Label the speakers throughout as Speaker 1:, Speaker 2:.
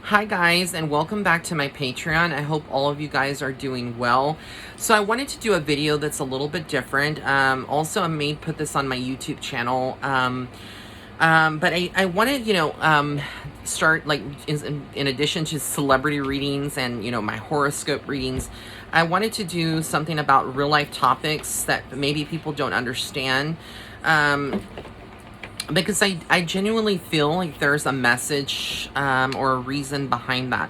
Speaker 1: Hi guys, and welcome back to my Patreon. I hope all of you guys are doing well. So I wanted to do a video that's a little bit different. Also, I may put this on my YouTube channel. But I want to, start like in addition to celebrity readings and, my horoscope readings, I wanted to do something about real life topics that maybe people don't understand. Because I genuinely feel like there's a message or a reason behind that.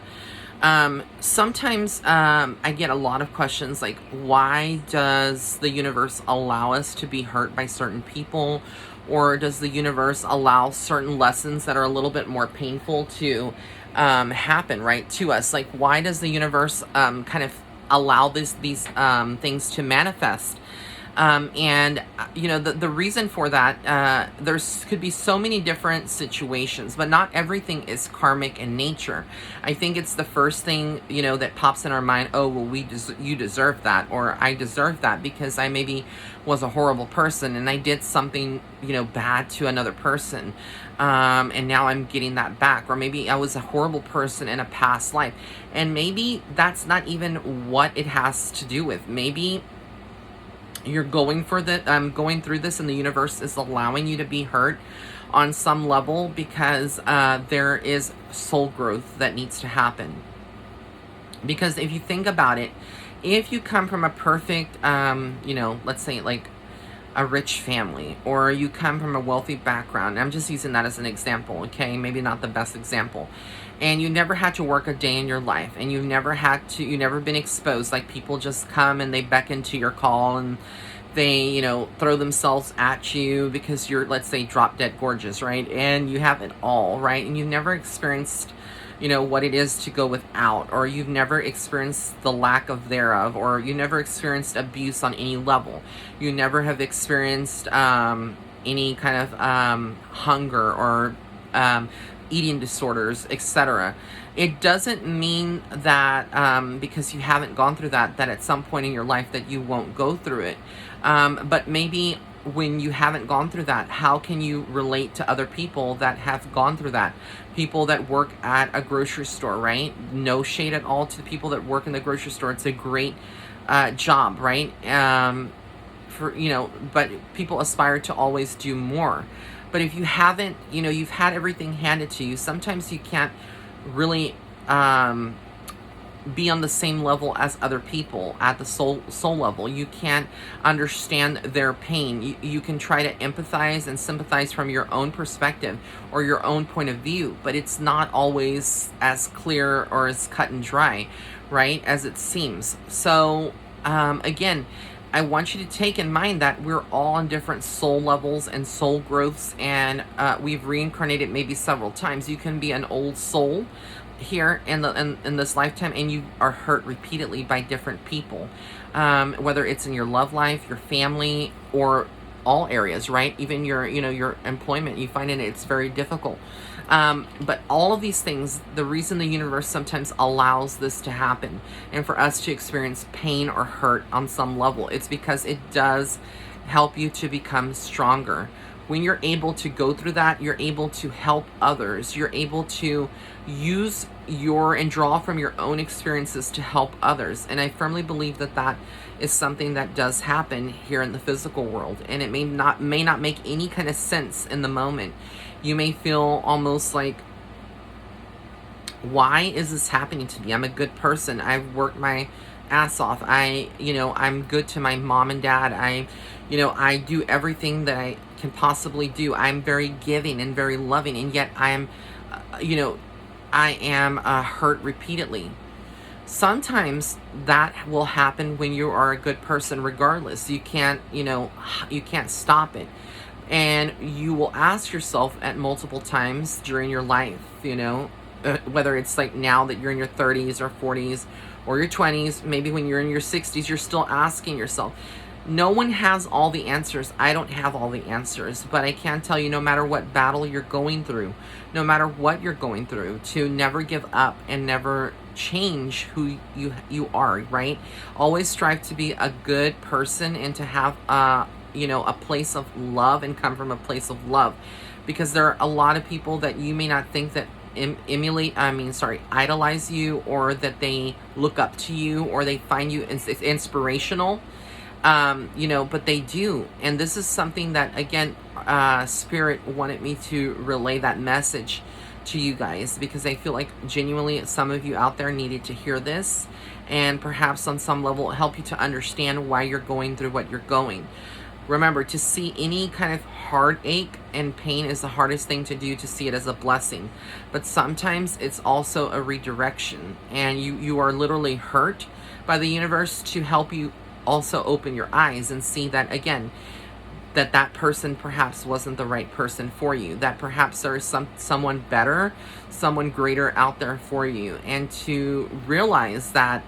Speaker 1: Sometimes I get a lot of questions like, why does the universe allow us to be hurt by certain people? Or does the universe allow certain lessons that are a little bit more painful to happen, right, to us? Like, why does the universe kind of allow these things to manifest? The reason for that, there's could be so many different situations, but not everything is karmic in nature. I think it's the first thing, that pops in our mind. Oh, well, you deserve that, or I deserve that because I maybe was a horrible person and I did something, bad to another person. And now I'm getting that back. Or maybe I was a horrible person in a past life. And maybe that's not even what it has to do with. Maybe you're going through this and the universe is allowing you to be hurt on some level because there is soul growth that needs to happen. Because if you think about it, if you come from a perfect let's say like a rich family, or you come from a wealthy background, I'm just using that as an example, okay, maybe not the best example, and you never had to work a day in your life, and you never been exposed, like people just come and they beckon to your call and they throw themselves at you because you're, let's say, drop dead gorgeous, right, and you have it all, right, and you've never experienced what it is to go without, or you've never experienced the lack of thereof, or you never experienced abuse on any level. You never have experienced any kind of hunger or eating disorders, etc. It doesn't mean that because you haven't gone through that at some point in your life that you won't go through it. But maybe when you haven't gone through that, how can you relate to other people that have gone through that? People that work at a grocery store, right? No shade at all to the people that work in the grocery store. It's a great job, right? But people aspire to always do more. But if you haven't, you've had everything handed to you, sometimes you can't really be on the same level as other people at the soul level. You can't understand their pain. You can try to empathize and sympathize from your own perspective or your own point of view, but it's not always as clear or as cut and dry, right, as it seems. So again, I want you to take in mind that we're all on different soul levels and soul growths, and we've reincarnated maybe several times. You can be an old soul here in this lifetime, and you are hurt repeatedly by different people, whether it's in your love life, your family, or all areas, right? Even your employment, you find it's very difficult. But all of these things, the reason the universe sometimes allows this to happen and for us to experience pain or hurt on some level, it's because it does help you to become stronger. When you're able to go through that, you're able to help others. You're able to use and draw from your own experiences to help others. And I firmly believe that is something that does happen here in the physical world. And it may not make any kind of sense in the moment. You may feel almost like, why is this happening to me? I'm a good person. I've worked my ass off. I'm good to my mom and dad. I do everything that I can possibly do. I'm very giving and very loving, and yet I am hurt repeatedly. Sometimes that will happen when you are a good person regardless. You can't stop it. And you will ask yourself at multiple times during your life, whether it's like now that you're in your 30s or 40s or your 20s, maybe when you're in your 60s, you're still asking yourself. No one has all the answers. I don't have all the answers, but I can tell you, no matter what battle you're going through, no matter what you're going through, to never give up and never change who you are, right? Always strive to be a good person and to have a place of love and come from a place of love, because there are a lot of people that you may not think that idolize you, or that they look up to you, or they find you inspirational. But they do. And this is something that, again, Spirit wanted me to relay that message to you guys, because I feel like genuinely some of you out there needed to hear this, and perhaps on some level help you to understand why you're going through what you're going. Remember, to see any kind of heartache and pain is the hardest thing to do, to see it as a blessing. But sometimes it's also a redirection, and you are literally hurt by the universe to help you also open your eyes and see that, again, that person perhaps wasn't the right person for you, that perhaps there's someone better, someone greater out there for you, and to realize that,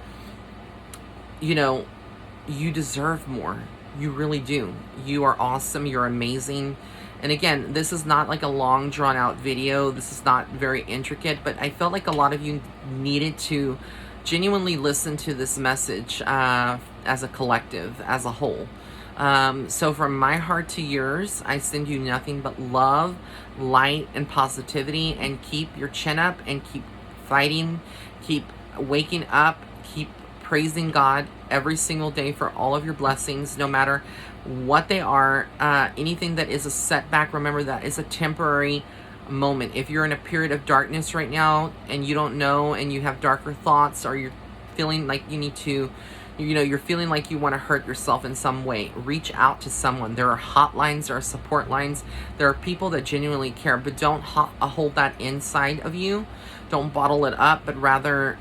Speaker 1: you deserve more. You really do. You are awesome. You're amazing. And again, this is not like a long drawn out video. This is not very intricate, but I felt like a lot of you needed to genuinely listen to this message as a collective, as a whole. So from my heart to yours, I send you nothing but love, light, and positivity, and keep your chin up and keep fighting, keep waking up, keep praising God every single day for all of your blessings, no matter what they are. Anything that is a setback, remember that is a temporary moment. If you're in a period of darkness right now and you don't know, and you have darker thoughts, or you're feeling like you need to, you're feeling like you want to hurt yourself in some way, reach out to someone. There are hotlines, there are support lines, there are people that genuinely care, but don't hold that inside of you. Don't bottle it up, but rather,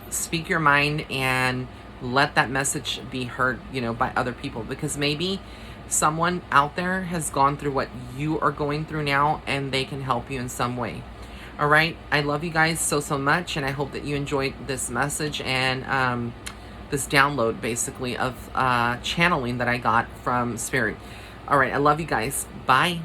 Speaker 1: speak your mind and let that message be heard, by other people, because maybe someone out there has gone through what you are going through now, and they can help you in some way. All right. I love you guys so much, and I hope that you enjoyed this message and this download, basically, of channeling that I got from Spirit. All right. I love you guys. Bye.